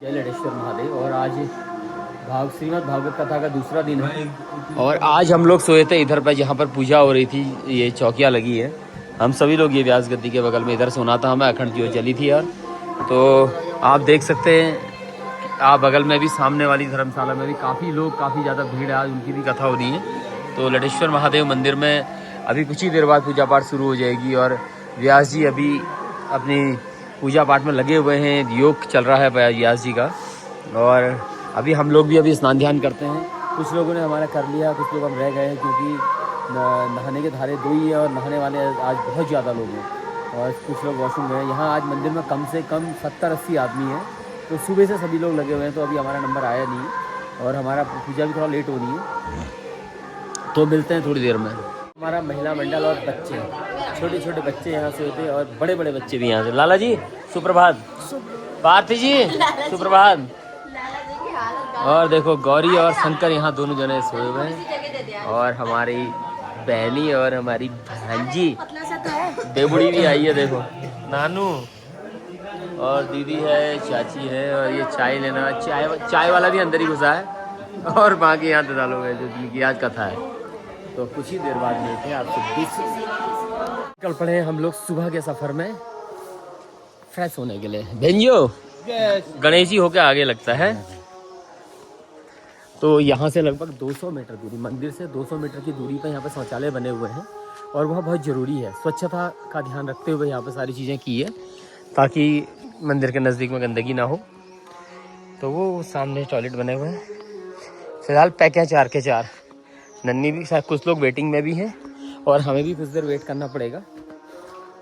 जय लडेश्वर महादेव। और आज श्रीमद् भागवत कथा का दूसरा दिन है और आज हम लोग सोए थे इधर पर जहाँ पर पूजा हो रही थी। ये चौकियाँ लगी है, हम सभी लोग ये व्यास गद्दी के बगल में इधर सोना था हमें। अखंड ज्योत जली थी यार। तो आप देख सकते हैं आप बगल में भी सामने वाली धर्मशाला में भी काफ़ी लोग, काफ़ी ज़्यादा भीड़ है आज, उनकी भी कथा हो रही है। तो लडेश्वर महादेव मंदिर में अभी कुछ ही देर बाद पूजा पाठ शुरू हो जाएगी और व्यास जी अभी अपनी पूजा पाठ में लगे हुए हैं। योग चल रहा है व्यास जी का। और अभी हम लोग भी अभी स्नान ध्यान करते हैं। कुछ लोगों ने हमारा कर लिया, कुछ लोग हम रह गए हैं क्योंकि नहाने के धारे 2 ही है और नहाने वाले आज बहुत ज़्यादा लोग हैं और कुछ लोग वॉशरूम में हैं। यहाँ आज मंदिर में कम से कम 70-80 आदमी हैं। तो सुबह से सभी लोग लगे हुए हैं। तो अभी हमारा नंबर आया नहीं और हमारा पूजा भी थोड़ा लेट होनी है। तो मिलते हैं थोड़ी देर में। हमारा महिला मंडल और बच्चे, छोटे छोटे बच्चे यहाँ से होते हैं और बड़े बड़े बच्चे भी यहाँ से। लाला जी सुप्रभात। पार्थी जी सुप्रभात। और देखो गौरी और शंकर यहाँ दोनों जने सोए हुए हैं और हमारी बहनी और हमारी भांजी देवड़ी भी आई है। देखो नानू और दीदी है, चाची है और ये चाय लेना, चाय वाला भी अंदर ही घुसा है और बाकी यहाँ दादा लोग हैं जो जिनकी आज कथा है। तो कुछ ही देर बाद मिलते हैं आपसे। निकल पड़े हैं हम लोग सुबह के सफर में फ्रेश होने के लिए। भेंजियो गणेश जी होके आगे लगता है। तो यहाँ से लगभग 200 मीटर दूरी, मंदिर से 200 मीटर की दूरी पर यहाँ पे शौचालय बने हुए हैं और वह बहुत ज़रूरी है। स्वच्छता का ध्यान रखते हुए यहाँ पे सारी चीज़ें की है ताकि मंदिर के नज़दीक में गंदगी ना हो। तो वो सामने टॉयलेट बने हुए हैं। फिलहाल पैक है 4 के 4। नन्नी भी शायद, कुछ लोग वेटिंग में भी हैं और हमें भी कुछ देर वेट करना पड़ेगा।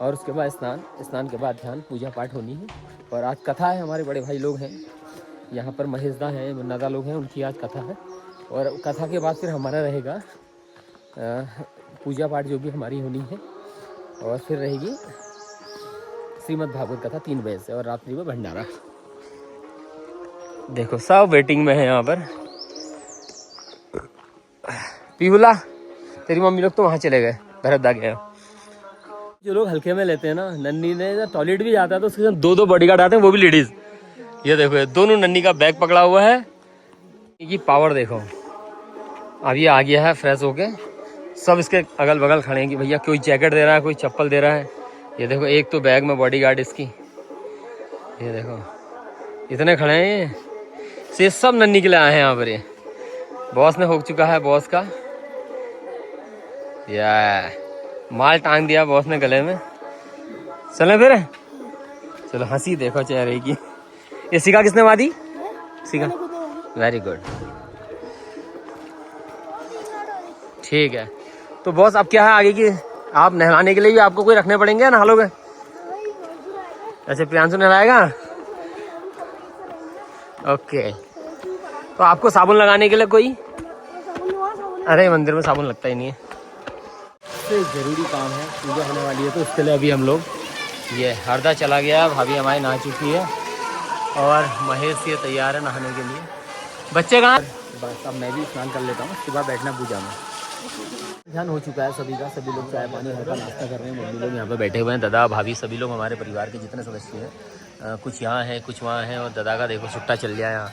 और उसके बाद स्नान के बाद ध्यान पूजा पाठ होनी है। और आज कथा है, हमारे बड़े भाई लोग हैं यहाँ पर, महेशदा हैं, मुन्नादा लोग हैं, उनकी आज कथा है। और कथा के बाद फिर हमारा रहेगा पूजा पाठ जो भी हमारी होनी है। और फिर रहेगी श्रीमद् भागवत कथा 3 बजे से और रात्रि में भंडारा। देखो सब वेटिंग में है यहाँ पर। पीहुला तेरी मम्मी लोग तो वहाँ चले गए, भरतदा गए। जो लोग हल्के में लेते हैं ना, नन्नी ने टॉयलेट भी जाता है तो उसके साथ 2 बॉडीगार्ड आते हैं, वो भी लेडीज। ये देखो ये दोनों नन्नी का बैग पकड़ा हुआ है। ये पावर देखो। अब ये आ गया है फ्रेश होके, सब इसके अगल बगल खड़े हैं कि भैया कोई जैकेट दे रहा है, कोई चप्पल दे रहा है। ये देखो एक तो बैग में बॉडीगार्ड इसकी, ये देखो इतने खड़े हैं। ये सब नन्नी के लिए आए हैं यहाँ पर। ये बॉस ने हो चुका है, बॉस का या माल टांग दिया बॉस ने गले में। चले फिर, चलो हंसी देखो चेहरे की। ये सिखा किसने मारी? सिखा, वेरी गुड, ठीक है। तो बॉस अब क्या है आगे की? आप नहलाने के लिए भी आपको कोई रखने पड़ेंगे या नहा लोगे? अच्छा प्रियांशु नहलाएगा, ओके। तो आपको साबुन लगाने के लिए कोई? अरे मंदिर में साबुन लगता ही नहीं है। सबसे ज़रूरी काम है, पूजा होने वाली है तो उसके लिए अभी हम लोग ये हरदा चला गया। भाभी हमारी नहा चुकी है और महेश ये तैयार है नहाने के लिए। बच्चे कहाँ? बस अब मैं भी स्नान कर लेता हूँ, सुबह बैठना पूजा में। ध्यान हो चुका है सभी का, सभी लोग चाय पानी हल्का नाश्ता कर रहे हैं। मम्मी लोग यहाँ पे बैठे हुए हैं, दादा भाभी सभी लोग हमारे परिवार के जितने सदस्य हैं, कुछ यहाँ हैं कुछ वहाँ हैं। और दादा का देखो सुट्टा चल गया यहाँ,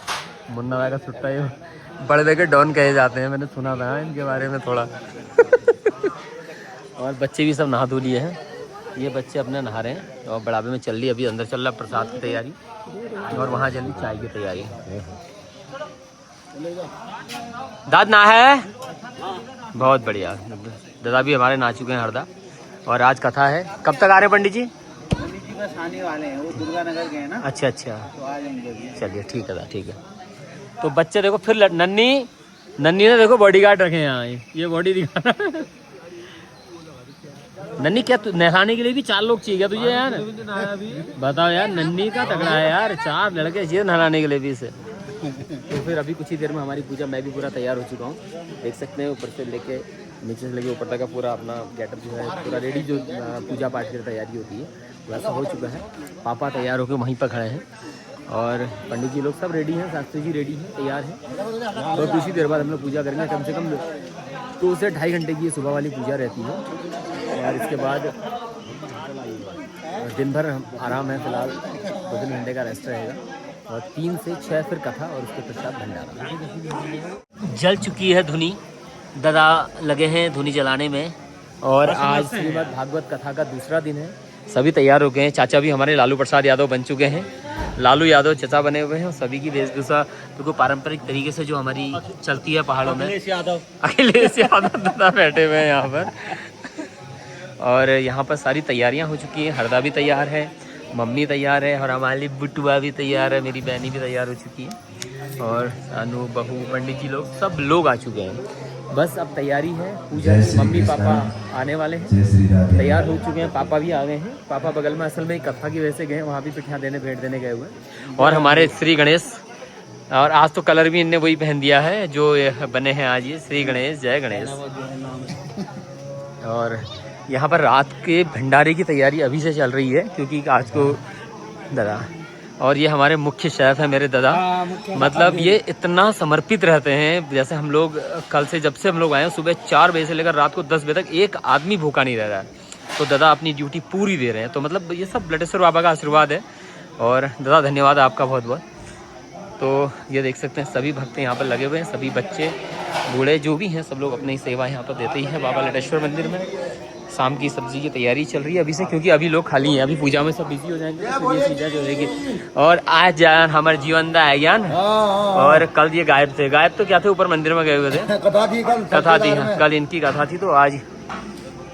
मुन्ना भाई का सुट्टा। ये बड़े देखे डॉन कहे जाते हैं, मैंने सुना था इनके बारे में थोड़ा। और बच्चे भी सब नहा धो लिए हैं। ये बच्चे अपने नहा रहे हैं और बड़ाबे में चल रही, अभी अंदर चल रहा प्रसाद की तैयारी और वहाँ चल रही चाय की तैयारी। दाद ना है, बहुत बढ़िया। दादा भी हमारे नहा चुके हैं हरदा और आज कथा है। कब तक आ रहे हैं पंडित जी? पंडित जी बस आने वाले हैं, वो दुर्गा नगर गए ना। अच्छा अच्छा, तो आ जाएंगे। चलिए ठीक है, ठीक है। तो बच्चे देखो फिर नन्नी ने देखो बॉडीगार्ड रखे हैं यहाँ। ये बॉडी दिखा नन्नी, क्या नहलाने के लिए भी 4 लोग चाहिए क्या तुझे यार? बताओ यार, नन्नी का तगड़ा है यार, 4 लड़के चाहिए नहलाने के लिए भी इसे। तो फिर अभी कुछ ही देर में हमारी पूजा, मैं भी पूरा तैयार हो चुका हूँ, देख सकते हैं। ऊपर से लेके नीचे से लेके ऊपर तक का पूरा अपना गेटअप जो है पूरा रेडी, जो पूजा पाठ की तैयारी होती है वैसा हो चुका है। पापा तैयार होकर वहीं पर खड़े हैं और पंडित जी लोग सब रेडी हैं, शास्त्री जी रेडी हैं, तैयार हैं। और कुछ ही देर बाद हम लोग पूजा करेंगे। कम से कम 2 से 2.5 घंटे की सुबह वाली पूजा रहती है और इसके बाद दिन भर आराम है। फिलहाल 2-3 घंटे का रेस्ट रहेगा और 3 से 6 फिर कथा और उसके पश्चात भंडारा। जल चुकी है धुनी, दादा लगे हैं धुनी जलाने में। और आज श्रीमद् भागवत कथा का दूसरा दिन है। सभी तैयार हो गए हैं। चाचा भी हमारे लालू प्रसाद यादव बन चुके हैं। लालू यादव चचा बने हुए हैं। और सभी की वेशभूषा बिल्कुल पारंपरिक तरीके से जो हमारी चलती है पहाड़ों में। अखिलेश यादव दादा बैठे हुए हैं यहाँ पर। और यहाँ पर सारी तैयारियाँ हो चुकी हैं। हरदा भी तैयार है, मम्मी तैयार है, और हमारी बुटुआ भी तैयार है, मेरी बहनी भी तैयार हो चुकी है, और अनु बहू पंडित जी लोग सब लोग आ चुके हैं। बस अब तैयारी है पूजा। मम्मी पापा आने वाले हैं, तैयार हो चुके हैं। पापा भी आ गए हैं। पापा बगल में असल में कथा की वजह से गए, वहाँ भी पिठियाँ देने भेंट देने गए हुए। और हमारे श्री गणेश, और आज तो कलर भी इनने वही पहन दिया है जो बने हैं आज, ये श्री गणेश जय गणेश। और यहाँ पर रात के भंडारे की तैयारी अभी से चल रही है, क्योंकि आज को दादा, और ये हमारे मुख्य शेफ है मेरे दादा। मतलब ये इतना समर्पित रहते हैं। जैसे हम लोग कल से, जब से हम लोग आए हैं, सुबह 4 बजे से लेकर रात को 10 बजे तक एक आदमी भूखा नहीं रह रहा है। तो दादा अपनी ड्यूटी पूरी दे रहे हैं। तो मतलब ये सब लटेश्वर बाबा का आशीर्वाद है। और दादा धन्यवाद आपका बहुत बहुत। तो ये देख सकते हैं सभी भक्त यहाँ पर लगे हुए हैं, सभी बच्चे बूढ़े जो भी हैं सब लोग अपनी सेवा यहाँ पर देते ही हैं बाबा लटेश्वर मंदिर में। शाम की सब्जी की तैयारी चल रही है अभी से, क्योंकि अभी लोग खाली हैं। अभी पूजा में सब बिजी हो जाएंगे, तो ये चीज़ें जो रहेगी। और आज जान हमारे जीवनदा है ज्ञान, और कल ये गायब थे। गायब तो क्या थे, ऊपर मंदिर में गए हुए थे। कथा थी, कल इनकी कथा थी। तो आज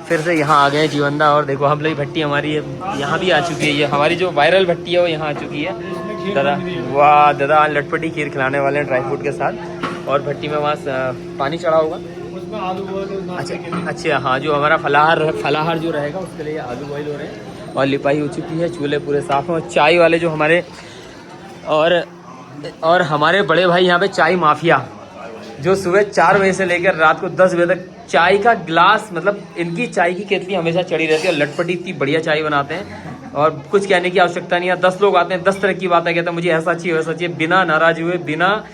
फिर से यहाँ आ गए जीवनदा। और देखो हम लोग भट्टी हमारी यहाँ भी आ चुकी है। ये हमारी जो वायरल भट्टी है वो यहाँ आ चुकी है। दादा वाह, दादा लटपटी खीर खिलाने वाले हैं ड्राई फ्रूट के साथ। और भट्टी में वहाँ पानी चढ़ा होगा। अच्छा हाँ, जो हमारा फलाहार जो रहेगा उसके लिए आलू बॉयल हो रहे हैं। और लिपाई हो चुकी है, चूल्हे पूरे साफ हैं। और चाय वाले जो हमारे और हमारे बड़े भाई यहाँ पे चाय माफिया, जो सुबह 4 बजे से लेकर रात को 10 बजे तक चाय का गिलास, मतलब इनकी चाय की केतली हमेशा चढ़ी रहती है। और लटपटी इतनी बढ़िया चाय बनाते हैं, और कुछ कहने की आवश्यकता नहीं है। 10 लोग आते हैं, 10 तरह की बातें कहते हैं, मुझे ऐसा चाहिए वैसा चाहिए, बिना नाराज हुए, बिना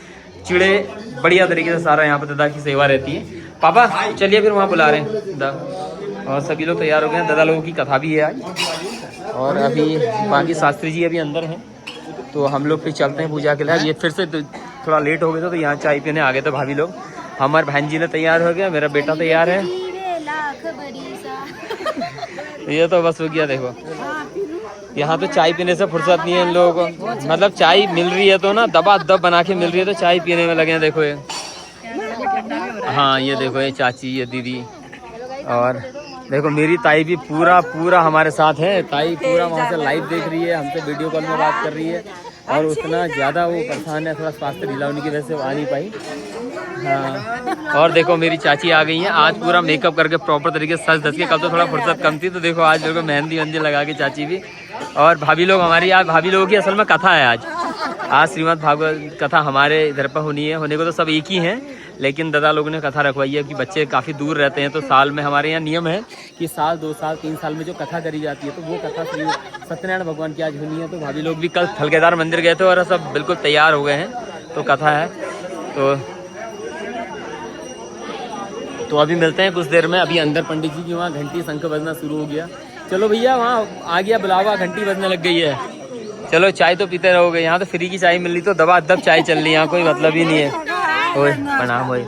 चिड़े, बढ़िया तरीके से सारा यहाँ पर दादा की सेवा रहती है। पापा चलिए फिर वहाँ बुला रहे हैं दादा। और सभी लोग तैयार हो गए हैं। दादा लोगों की कथा भी है आज। और अभी बाकी शास्त्री जी अभी अंदर हैं, तो हम लोग फिर चलते हैं पूजा के लिए। ये फिर से थोड़ा लेट हो गया, तो यहाँ चाय पीने आ गए थे भाभी लोग। हमारे बहन जी ने तैयार हो गया, मेरा बेटा तैयार है। ये तो बस हो गया। देखो यहाँ तो चाय पीने से फुर्सत नहीं है इन लोगों को। मतलब चाय मिल रही है तो ना दबा दब बना के मिल रही है, तो चाय पीने में लगे हैं। देखो ये, हाँ ये देखो ये चाची, ये दीदी, और देखो मेरी ताई भी पूरा हमारे साथ है। ताई पूरा वहाँ से लाइव देख रही है, हमसे वीडियो कॉल में बात कर रही है। और उतना ज़्यादा वो परेशान है, थोड़ा स्वास्थ्य ढीला होने की वजह से वो आ नहीं पाई। हाँ, और देखो मेरी चाची आ गई हैं। आज पूरा मेकअप करके प्रॉपर तरीके से सज धज के, कल तो थोड़ा फुर्सत कम थी, तो देखो आज देखो मेहंदी वंदी लगा के चाची भी। और भाभी लोग हमारी, आज भाभी लोगों की असल में कथा है आज श्रीमद् भागवत कथा हमारे इधर पर होनी है। होने को तो सब एक ही हैं, लेकिन दादा लोगों ने कथा रखवाई है कि बच्चे काफ़ी दूर रहते हैं। तो साल में हमारे यहाँ नियम है कि साल 2 साल 3 साल में जो कथा करी जाती है, तो वो कथा श्री सत्यनारायण भगवान की आज होनी है। तो भाभी लोग भी कल थलकेदार मंदिर गए थे और सब बिल्कुल तैयार हो गए हैं। तो कथा है, तो अभी मिलते हैं कुछ देर में। अभी अंदर पंडित जी की वहाँ घंटी शंख बजना शुरू हो गया। चलो भैया, वहाँ आ गया बुलावा, घंटी बजने लग गई है। चलो चाय तो पीते रहोगे। यहाँ तो फ्री की चाय मिल रही, तो दबा दब चाय चल रही है, यहाँ कोई मतलब ही नहीं है। ओए प्रणाम ओए।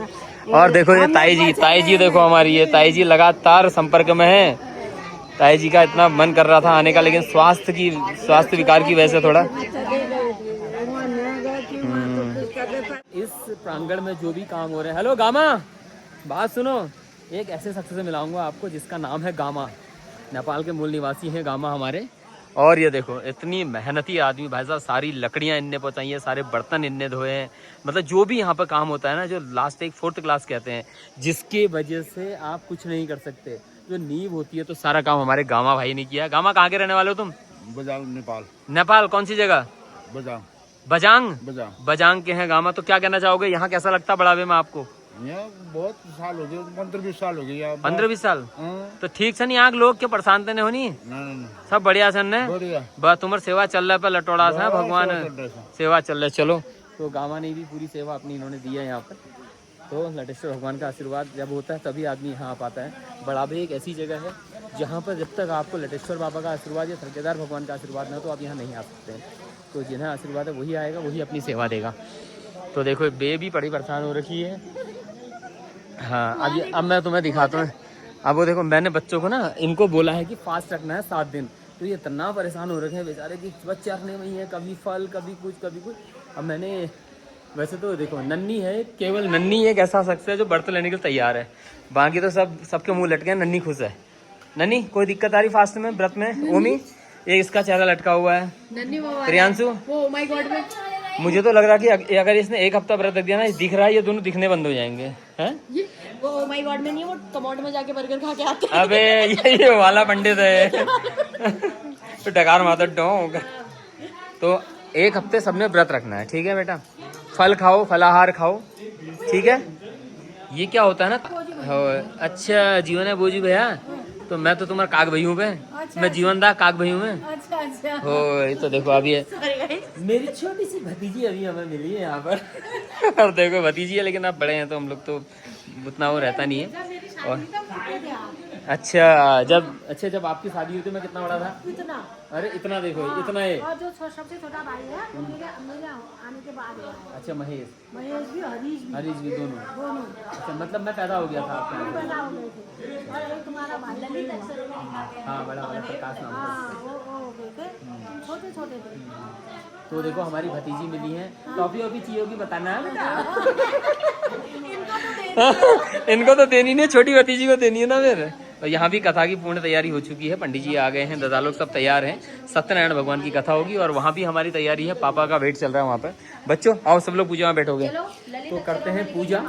और देखो ये ताई जी देखो हमारी, ये ताई जी लगातार संपर्क में है। ताई जी का इतना मन कर रहा था आने का, लेकिन स्वास्थ्य विकार की वजह से थोड़ा। इस प्रांगण में जो भी काम हो रहे हैं, हेलो गामा, बात सुनो। एक ऐसे शख्स से मिलाऊंगा आपको जिसका नाम है गामा। नेपाल के मूल निवासी हैं गामा हमारे। और ये देखो इतनी मेहनती आदमी भाई साहब, सारी लकड़ियाँ इनने पहुँचाई हैं, सारे बर्तन इनने धोए हैं। मतलब जो भी यहाँ पर काम होता है ना, जो लास्ट एक 4th क्लास कहते हैं, जिसके वजह से आप कुछ नहीं कर सकते, जो नींव होती है, तो सारा काम हमारे गामा भाई ने किया। गामा कहाँ के रहने वाले हो तुम? बजांग, नेपाल। नेपाल कौन सी जगह? बजांग। बजांग के हैं गामा। तो क्या कहना चाहोगे, यहाँ कैसा लगता बढ़ावे में आपको? बहुत साल हो गए, 15-20 साल हो गए। 15-20 साल तो ठीक से नहीं। यहाँ लोग क्या परेशान थे होनी? सब बढ़िया सन ने, बस तुम्हारी सेवा चल रहा है पर लटोड़ा सा भगवान सेवा चल रहा है। चलो, तो गामा ने भी पूरी सेवा अपनी इन्होंने दी है यहाँ पर। तो लटेश्वर भगवान का आशीर्वाद जब होता है तभी आदमी यहाँ आ पाता है। बढ़ावे एक ऐसी जगह है जहाँ पर जब तक आपको लटेश्वर बाबा का आशीर्वाद या थलकेदार भगवान का आशीर्वाद ना हो, तो आप यहाँ नहीं आ सकते हैं। तो जिन्हें आशीर्वाद है वही आएगा, वही अपनी सेवा देगा। तो देखो बे भी बड़ी परेशान हो रखी है। हाँ अब मैं तुम्हें दिखाता हूँ। अब वो देखो मैंने बच्चों को ना इनको बोला है कि फास्ट रखना है 7 दिन, तो ये इतना परेशान हो रखे हैं बेचारे कि बच्चे रखने में ही है, कभी फल कभी कुछ। अब मैंने वैसे तो देखो नन्नी है, केवल नन्नी एक ऐसा शख्स है जो व्रत लेने के लिए तैयार है, बाकी तो सबके मुंह लटके हैं। नन्नी खुश है। नन्नी कोई दिक्कत आ रही फास्ट में व्रत में? ओमी ये इसका चेहरा लटका हुआ है। प्रियांशु माय गॉड में मुझे तो लग रहा है कि अगर इसने 1 हफ्ता व्रत रख दिया ना, दिख रहा है ये दोनों दिखने बंद हो जाएंगे हैं। वो माय गॉड में नहीं, वो कमोड में जाके बर्गर खा के आते हैं। अबे ये वाला पंडित है तो डकार माता डोंग। तो 1 हफ्ते सबने व्रत रखना है, ठीक है बेटा। फल खाओ, फलाहार खाओ, ठीक है। ये क्या होता है ना, अच्छा जीवन है बोझी भैया, तो मैं तो तुम्हारा काग भई हूँ बे। मैं जीवन दा काग भई हूँ मैं। अच्छा हो ये तो देखो अभी है मेरी छोटी सी भतीजी अभी हमें मिली है यहाँ पर और देखो भतीजी है, लेकिन आप बड़े हैं तो हम लोग तो उतना वो रहता नहीं है। और अच्छा जब आपकी शादी हुई थी मैं कितना बड़ा था? इतना। अरे इतना देखो इतना है। और जो सबसे छोटा भाई है वो मेरे आने के बाद हुआ है। अच्छा महेश भी हरीश भी दोनों। अच्छा मतलब मैं पैदा हो गया था आपके यहाँ? पैदा हो गए थे। और एक तुम्हारा भाई ललित है। हाँ बड़ा वाला प्रकाश नाम हाँ वो हो गए थे, छोटे थे। तो देखो हमारी भतीजी मिली है। टॉफी वॉफी चाहिए होगी बताना है बेटा। इनको तो देनी नहीं, छोटी भतीजी को देनी है ना फिर। और यहाँ भी कथा की पूर्ण तैयारी हो चुकी है, पंडित जी आ गए हैं, दादा लोग सब तैयार हैं। सत्यनारायण भगवान की कथा होगी और वहाँ भी हमारी तैयारी है। पापा का वेट चल रहा है वहाँ पर। बच्चों आओ सब लोग पूजा में बैठोगे, तो करते हैं पूजा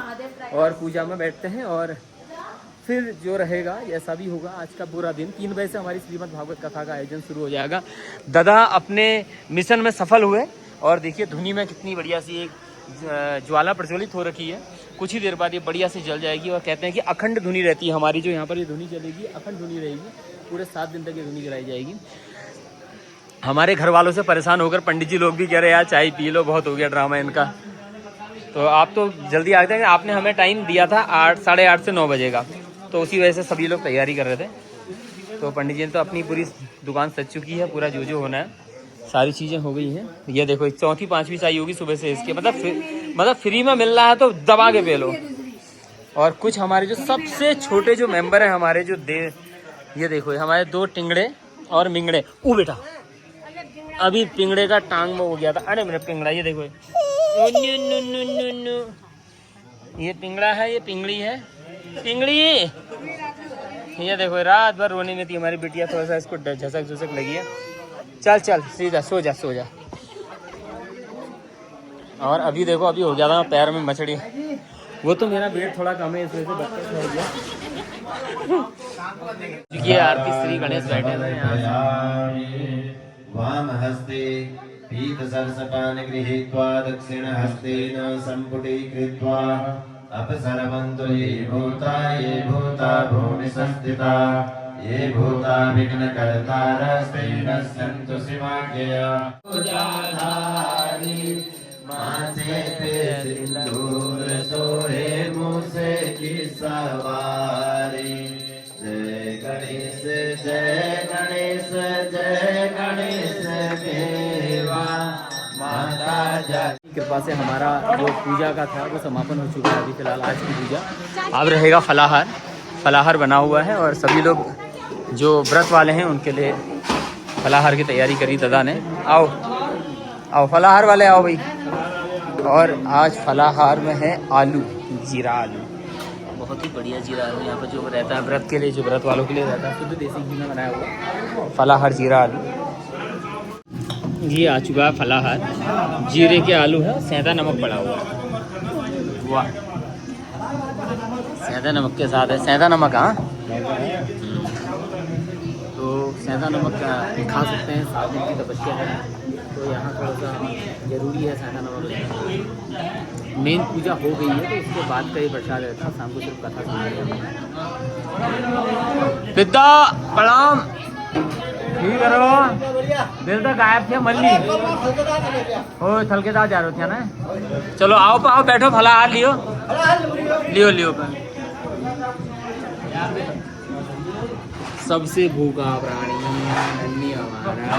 और पूजा में बैठते हैं और फिर जो रहेगा जैसा भी होगा। आज का पूरा दिन 3 बजे से हमारी श्रीमद् भागवत कथा का आयोजन शुरू हो जाएगा। दादा अपने मिशन में सफल हुए और देखिए धुनी में कितनी बढ़िया सी एक ज्वाला प्रज्वलित हो रखी है। कुछ ही देर बाद ये बढ़िया से जल जाएगी और कहते हैं कि अखंड धुनी रहती है हमारी, जो यहाँ पर ये धुनी चलेगी अखंड धुनी रहेगी, पूरे 7 दिन तक ये धुनी जलाई जाएगी। हमारे घर वालों से परेशान होकर पंडित जी लोग भी कह रहे यार चाय पी लो, बहुत हो गया ड्रामा इनका। तो आप तो जल्दी आ जाएंगे, आपने हमें टाइम दिया था 8 साढ़े 8 से 9 बजे का, तो उसी वजह से सभी लोग तैयारी कर रहे थे। तो पंडित जी ने तो अपनी पूरी दुकान सज चुकी है, पूरा जो होना है सारी चीज़ें हो गई हैं। ये देखो 4वीं 5वीं चाय होगी सुबह से इसके, मतलब फ्री में मिल रहा है तो दबा के पी लो। और कुछ हमारे जो सबसे छोटे जो मेंबर हैं हमारे जो ये देखो हमारे 2 टिंगड़े और मिंगड़े। ओ बेटा अभी पिंगड़े का टांग में हो गया था। अरे मेरा पिंगड़ा ये देखो, ये पिंगड़ा है, ये पिंगड़ी है, पिंगड़ी ये देखो रात भर रोने में थी हमारी बिटिया, थोड़ा सा इसको झसक लगी है। चल सीधा सो जा। और अभी देखो अभी हो गया था पैर में मछली, वो तो मेरा वेट थोड़ा कम है इस वजह से बच्चे हो गया। ये आरती श्री गणेश बैठे हुए हैं। वाम हस्ते पीत सरसपान गृहीत्वा दक्षिण हस्तेन संपुटीकृत्वा अपसरवन्तु ये भूता भूमि संस्थिता ये भूता विघ्नकर्तारस्ते नश्यन्तु शिवाज्ञया। माथे पे सिंदूर सोहे मुझसे की सवारी। जय गणेश जय गणेश जय गणेश देवा माता जय। कृपा से हमारा जो पूजा का था वो समापन हो चुका है अभी फिलहाल आज की पूजा। अब रहेगा फलाहार बना हुआ है और सभी लोग जो व्रत वाले हैं उनके लिए फलाहार की तैयारी करी दादा ने। आओ फलाहार वाले आओ भाई। और आज फलाहार में है आलू, जीरा आलू, बहुत ही बढ़िया जीरा आलू। यहाँ पर जो रहता है व्रत के लिए, जो व्रत वालों के लिए रहता है, शुद्ध देसी घी में बनाया हुआ फलाहार जीरा आलू। ये आ चुका है फलाहार, जीरे के आलू है, सेंधा नमक पड़ा हुआ है। वाह सेंधा नमक के साथ है, सेंधा नमक। हाँ तो सेंधा नमक खा सकते हैं, 7 दिन की तपस्या है तो यहाँ थोड़ा सा ज़रूरी है सेंधा नमक लेना। मेन पूजा हो गई है तो उसके बाद का ये प्रसाद रहता है, शाम को सिर्फ कथा सुनाई। पिता प्रणाम, ठीक करो। दिल तो गायब थे मल्ली ओ थलकेदार जा रहे थे ना। चलो आओ बैठो, फलाहार लियो। सबसे भूखा प्राणी नन्ही हमारा।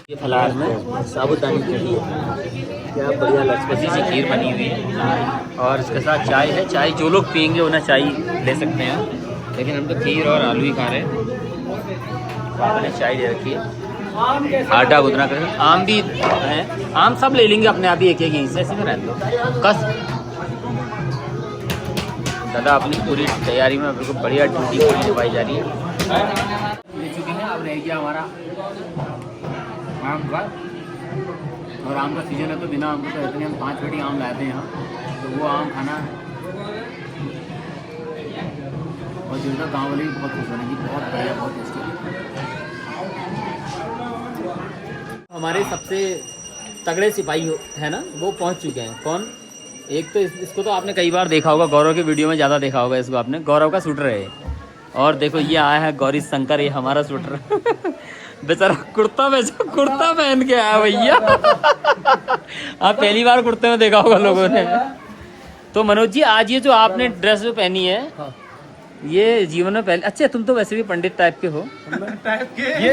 ये फलाहार में साबूदानी की खीर, क्या बढ़िया लसपसी सी खीर बनी हुई है। और इसके साथ चाय है। चाय जो लोग पियेंगे उन्हें चाय ले सकते हैं, लेकिन हम तो खीर और आलू ही खा रहे हैं। पापा ने चाय दे रखी है, आटा गुदना कर, आम भी है। आम सब ले लेंगे अपने आप ही, एक एक यहीं से ऐसे में रहते हो कस। दादा अपनी पूरी तैयारी में बिल्कुल बढ़िया ड्यूटी पूरी निभाई जा रही है। ले चुके हैं, अब रह गया हमारा आम का। और आम का सीजन है तो बिना आम तो इतने हम 5 पेटी आम लाए थे यहाँ, तो वो आम खाना। और जिनका गाँव वाले भी बहुत खुश होने की, बहुत बढ़िया, बहुत टेस्टी। हमारे सबसे तगड़े सिपाही है ना, वो पहुँच चुके हैं। कौन? एक तो इसको तो आपने कई बार देखा होगा, गौरव के वीडियो में ज़्यादा देखा होगा इसको आपने। गौरव का शूटर है। और देखो ये आया है गौरी शंकर, ये हमारा शूटर बेचारा कुर्ता पहन के आया भैया। आप पहली बार कुर्ते में देखा होगा लोगों ने। तो मनोज जी, आज ये जो आपने ड्रेस जो पहनी है, ये जीवन में पहले, अच्छा तुम तो वैसे भी पंडित टाइप के हो। ये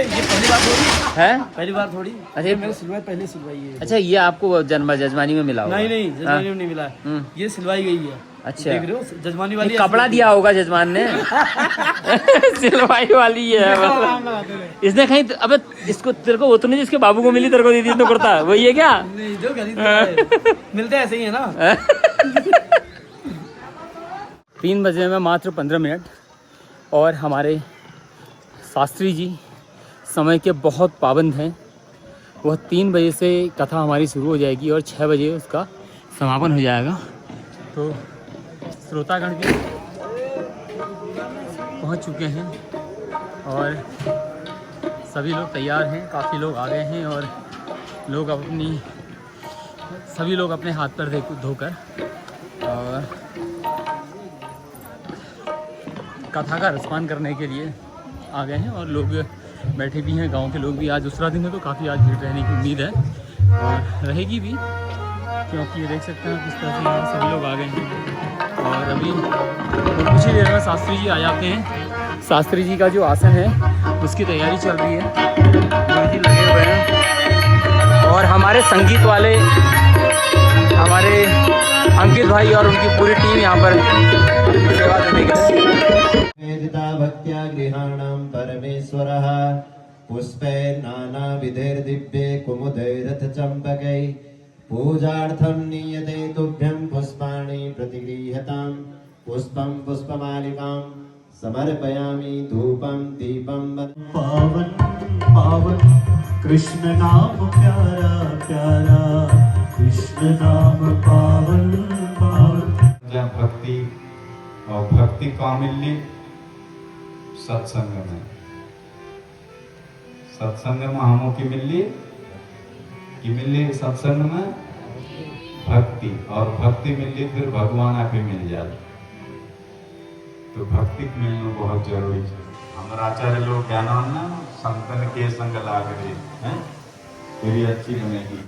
पहली बार थोड़ी है, पहली बार थोड़ी। अच्छा मैंने सिलवाई, पहले सिलवाई है। अच्छा ये आपको जजमानी में मिला होगा? नहीं जजमानी में नहीं मिला, ये सिलवाई गई है। अच्छा, देख रहे हो जजमानी वाली कपड़ा दिया होगा जजमान ने। सिलवाई वाली है इसने कहीं। अबे इसको तेरे को वो तो नहीं जिसके बाबू को मिली तेरे को दी थी तो कुर्ता, वही है क्या? नहीं, जो मिलते ऐसे ही है ना। 3 बजे में मात्र 15 मिनट, और हमारे शास्त्री जी समय के बहुत पाबंद हैं। वह 3 बजे से कथा हमारी शुरू हो जाएगी और 6 बजे उसका समापन हो जाएगा। तो श्रोतागण भी पहुंच चुके हैं और सभी लोग तैयार हैं। काफ़ी लोग आ गए हैं और सभी लोग अपने हाथ पैर धोकर और कथा का रसपान करने के लिए आ गए हैं। और लोग बैठे भी हैं, गांव के लोग भी। आज दूसरा दिन है तो काफ़ी आज भीड़ रहने की उम्मीद है और रहेगी भी, क्योंकि ये देख सकते हैं किस तरह से यहाँ सभी लोग आ गए हैं। और अभी कुछ ही देर में शास्त्री जी आ जाते हैं। शास्त्री जी का जो आसन है उसकी तैयारी चल रही है, गुरुजी लगे हुए हैं। और हमारे संगीत वाले हमारे अंकित भाई और उनकी पूरी टीम यहाँ पर सेवा देने के लिए। वेदिता भक्त्या गृहाणां परमेश्वरः पुष्पै नानाविधैर्दिव्ये कुमुदैरथचम्पकै पूजार्थं नीयते तुभ्यं पुष्पाणि प्रतिगृह्यतां पुष्पं पुष्पमालिकां समर्पयामि धूपं दीपं पावन पावन कृष्ण नाम प्यारा प्यारा कृष्ण नाम पावन पावन। भक्ति और भक्ति कहाँ मिली? सत्संग में। सत्संग में हमों की मिली सत्संग में भक्ति, और भक्ति मिली फिर भगवान आप ही मिल जाए। तो भक्ति मिलना बहुत जरूरी है। हमारा आचार्य लोग क्या नाम ना, संतन के संग लाग रही है तेरी अच्छी बनेगी।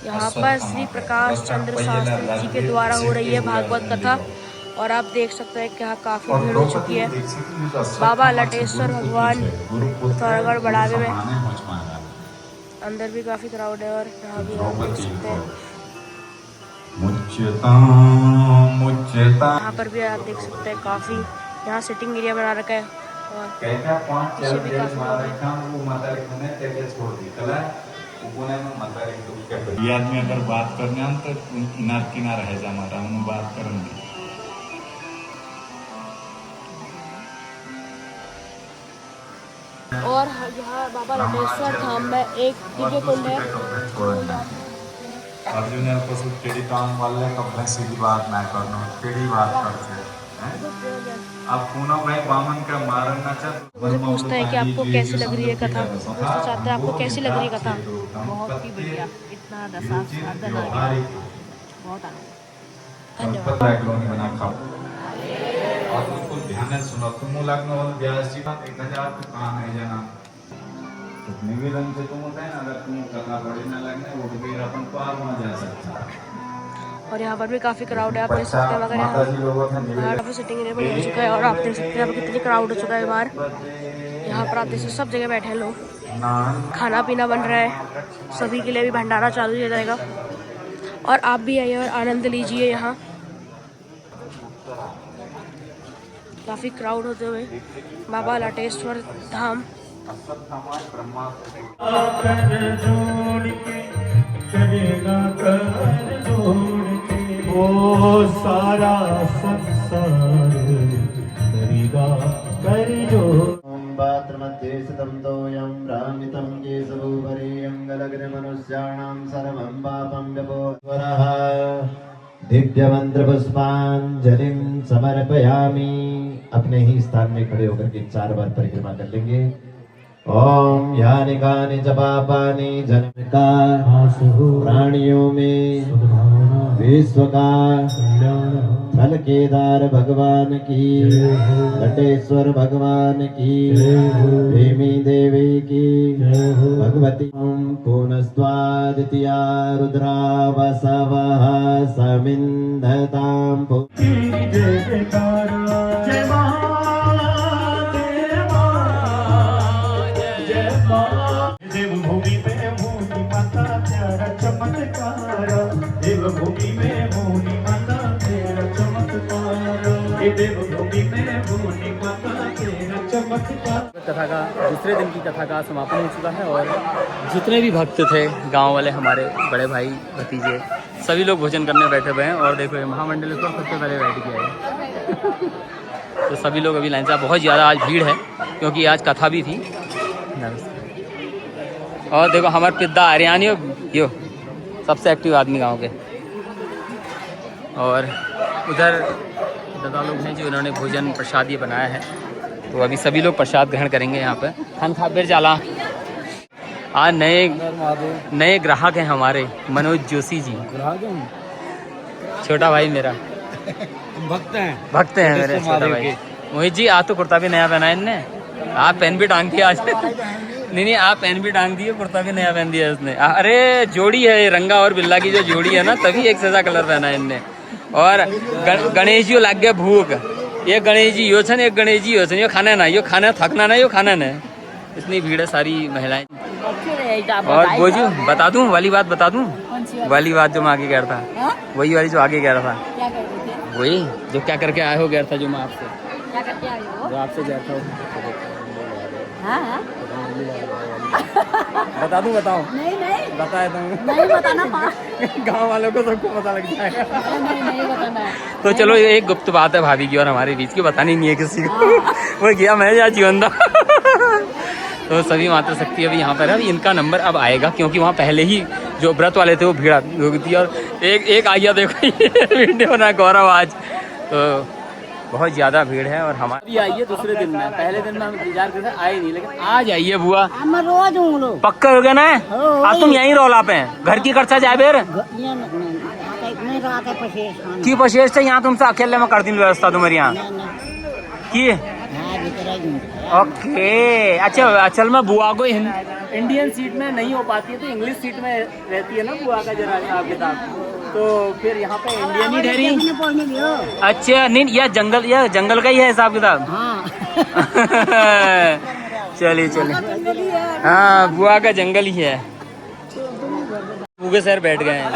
यहाँ पर श्री प्रकाश चंद्र शास्त्री जी के द्वारा हो रही है भागवत कथा, और आप देख सकते हैं कि यहाँ काफी भीड़ हो चुकी है। बाबा लटेश्वर भगवान पिथौरागढ़ बढ़ावे में अंदर भी काफी क्राउड है, और यहाँ भी आप देख सकते हैं। यहाँ पर भी आप देख सकते हैं काफी, यहाँ सिटिंग एरिया बना रखा है। और पीछे भी काफी ये आदमी अगर बात करने हम तो किनार किनार है हमारा, हम बात करेंगे। और यहाँ बाबा लटेश्वर धाम में एक दिव्य कुंड है। अर्जुन को टेढ़ी काम वाले कब सीधी बात ना करना, टेढ़ी बात करते हैं। आप पूना भाई बामन का मारना चाहते, मुझे पूछते हैं कि आपको कैसी लग रही है कथा, पूछना चाहते हैं आपको कैसी लग रही है कथा। बहुत ही बढ़िया, इतना दशास्त्र बहुत आनंद। धन्यवाद। बना खाओ और बिल्कुल ध्यान से सुनो। तुम लगना और व्यास जी का 1000 तो काम है जाना। तो निवेदन से तुम होता है ना, अगर तुम कथा बड़ी ना लगने वो फिर अपन पार वहाँ जा सकता। और यहाँ पर भी काफी क्राउड है, आप देख सकते हैं। मगर यहाँ काफी सिटिंग एरिया बन चुका है, और आप देख सकते हैं यहाँ पर कितनी क्राउड हो चुका है बाहर। यहाँ पर आप देख सकते सब जगह बैठे हैं लोग। खाना पीना बन रहा है, सभी के लिए भी भंडारा चालू हो जाएगा और आप भी आइए और आनंद लीजिए। यहाँ काफ़ी क्राउड होते हुए बाबा लटेश्वर धाम। कर जोड़ के करेगा कर जोड़ के वो सारा संसार करेगा कर जोड़। पात्रमध्ये स्थितं तोयं भ्रामितं केशवोपरि अङ्गलग्नमनुष्याणां सर्वं पापं व्यपोवरः। दिव्यमन्त्रपुष्पाञ्जलिं समर्पयामि। अपने ही स्थान में खड़े होकर के 4 बार परिक्रमा कर लेंगे। ओम यानि कानि च पापानि जन्मका प्राणियों में विश्व का फल केदार भगवान की, लटेश्वर भगवान की, भीमी देवी की, भगवती पुनस्त्वादित्या रुद्रा वसवः समिन्धतां देवभूमि में मोनी माता तेरा चमत्कार, देवभूमि में मोनी माता तेरा चमत्कार, देवभूमि में मोनी माता तेरा चमत्कार। कथा का दूसरे दिन की कथा का समापन हो चुका है और जितने भी भक्त थे गांव वाले, हमारे बड़े भाई भतीजे, सभी लोग भोजन करने बैठे हुए हैं। और देखो ये महामंडलेश्वर सबसे पहले बैठ गया है। तो सभी लोग अभी लाइन से, बहुत ज़्यादा आज भीड़ है क्योंकि आज कथा भी थी। और देखो हमारे पिद्दा हरियाणी यो सबसे एक्टिव आदमी गांव के। और उधर दादा लोग हैं जो इन्होंने भोजन प्रसाद ये बनाया है, तो अभी सभी लोग प्रसाद ग्रहण करेंगे यहाँ पे। खान खाबेर जाला आज नए ग्राहक हैं हमारे, मनोज जोशी जी, छोटा भाई मेरा। भक्त हैं मेरे छोटा भाई। मोहित जी आज तो कुर्ता भी नया पहना है इनने, आप पेन भी टांग दिया आज। नहीं आप पेन भी टांग दिए, कुर्ता भी नया पहन दिया इसने। अरे जोड़ी है रंगा और बिल्ला की जो जोड़ी है ना, तभी एक जैसा कलर पहना है इनने। और गणेश जी लग गए भूख, ये गणेश जी यो छन, एक गणेश जी यो छन, यो खाना ना, यो खाना थकना ना, यो खाना ना। इतनी भीड़ है, सारी महिलाएं। और बोझू बता दूं वाली बात, बता दूं वाली बात जो मैं आगे कह रहा था, वही वाली जो आगे कह रहा था, वही जो क्या करके आए हो गया था, जो मैं आपसे क्या करके आए हो? जो आपसे गया था। हाँ? बता दूं, बताओ नहीं बताया था नहीं बताना गांव वालों को सबको पता लग जाएगा। नहीं बताना। तो चलो एक गुप्त बात है भाभी की और हमारे बीच की, बतानी नहीं है किसी को। वो गया मैं या जीवंदा। तो सभी माता शक्ति अभी यहाँ पर है। इनका नंबर अब आएगा क्योंकि वहाँ पहले ही जो व्रत वाले थे वो भीड़ हो गई थी। और एक आ गया देखो ये वीडियो ना गौरव आज, तो बहुत ज़्यादा भीड़ है। और हमारी भी आई है दूसरे दिन में, पहले दिन में हम इंतजार करते आए नहीं, लेकिन आज आइए बुआ। मैं रोज हूँ लोग पक्का हो गया ना? अब तुम यहीं रौला पे घर की खर्चा जाए बेर की पशेष से यहाँ तुमसे अकेले में कर दी व्यवस्था तुम्हारी यहाँ की। ओके अच्छा, असल में बुआ को इंडियन सीट में नहीं हो पाती है तो इंग्लिश सीट में रहती है ना बुआ का जरा हिसाब किताब, तो फिर यहाँ पे इंडियन ही ठहरी। अच्छा नहीं, यह जंगल का ही है हिसाब किताब। चलिए हाँ बुआ का जंगल ही है। भूखे सर बैठ गए हैं।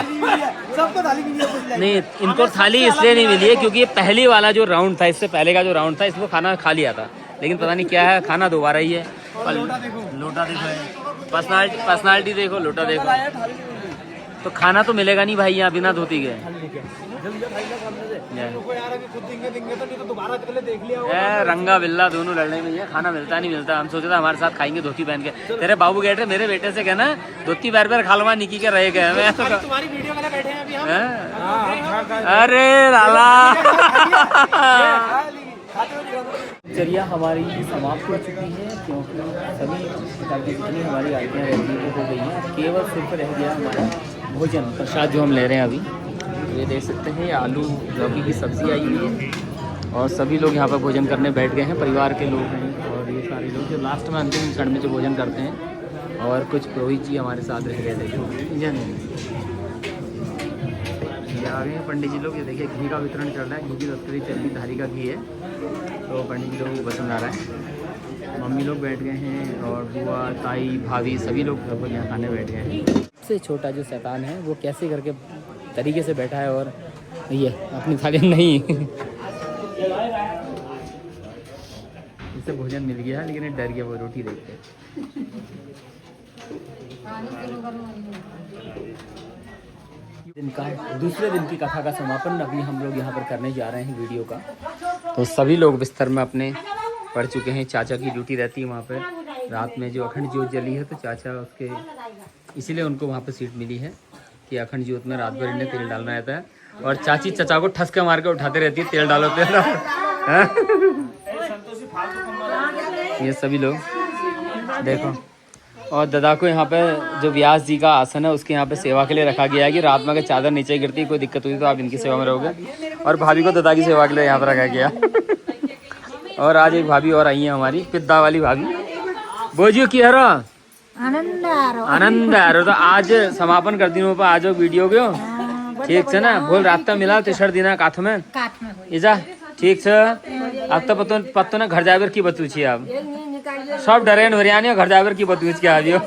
नहीं इनको थाली इसलिए नहीं मिली है क्योंकि ये पहली वाला जो राउंड था, इससे पहले का जो राउंड था इसमें खाना खा लिया था, लेकिन पता नहीं क्या है खाना दोबारा ही है। और लोटा देखो, पर्सनालिटी देखो, लोटा देखो। तो खाना तो मिलेगा नहीं भाई यहाँ बिना धोती के। रंगा बिल्ला दोनों लड़ने में है, खाना मिलता नहीं मिलता। हम सोचे था हमारे साथ खाएंगे धोती पहन के। तेरे बाबू कह रहे मेरे बेटे से कहना धोती पैर पैर खालवा निकी के रहे गए। मैं तुम्हारी वीडियो में बैठे हैं अभी हम। अरे लाला चर्या हमारी समाप्त हो चुकी है क्योंकि सभी प्रकार की जितनी हमारी आइटियाँ रहती हैं हो गई हैं। केवल सिर्फ रह गया हमारा भोजन प्रसाद जो हम ले रहे हैं अभी। ये देख सकते हैं आलू लौकी की सब्ज़ी आई हुई है और सभी लोग यहाँ पर भोजन करने बैठ गए हैं, परिवार के लोग हैं और ये सारे लोग जो लास्ट में अंतिम क्षण में जो भोजन करते हैं। और कुछ पुरोहित जी हमारे साथ रह गए थे। ये आ गए हैं पंडित जी लोग। ये देखिए घी का वितरण चल रहा है, घी की तस्करी चल रही, धारी का घी है, तो पंडित जी लोग को पसंद आ रहा है। मम्मी लोग बैठ गए हैं और बुआ ताई भाभी सभी लोग लगभग यहाँ खाने बैठ गए हैं। सबसे छोटा जो शैतान है वो कैसे करके तरीके से बैठा है और ये अपनी थाली नहीं इसे भोजन मिल गया लेकिन ये डर गया, वो रोटी देख के। दिन का दूसरे दिन की कथा का समापन अभी हम लोग यहाँ पर करने जा रहे हैं वीडियो का। तो सभी लोग बिस्तर में अपने पड़ चुके हैं। चाचा की ड्यूटी रहती है वहाँ पर रात में जो अखंड ज्योत जली है, तो चाचा उसके इसीलिए उनको वहाँ पर सीट मिली है कि अखंड ज्योत में रात भर इन्हें तेल डालना रहता है। और चाची चाचा को ठसके मार के उठाते रहती है, तेल डालो तेल डालो। ये सभी लोग देखो। और दादा को यहाँ पे जो व्यास जी का आसन है उसके यहाँ पे सेवा के लिए रखा गया है कि रात में अगर चादर नीचे गिरती कोई दिक्कत हुई तो आप इनकी सेवा में रहोगे। और भाभी को दादा की सेवा के लिए यहाँ पर रखा गया। और आज एक भाभी और आई है हमारी, पिद्दा वाली भाभी। बोझियो की हरो आनंद आ रहा। तो आज समापन कर दिन आज वीडियो क्यों ठीक है ना। बोल रास्ता मिला तेसर दिन काठ में इजा ठीक है। अब तो पत्तो ना घर जाकर की बतू छी आप सब डरे हरियाणा घर जाकर की बतू के आवियो।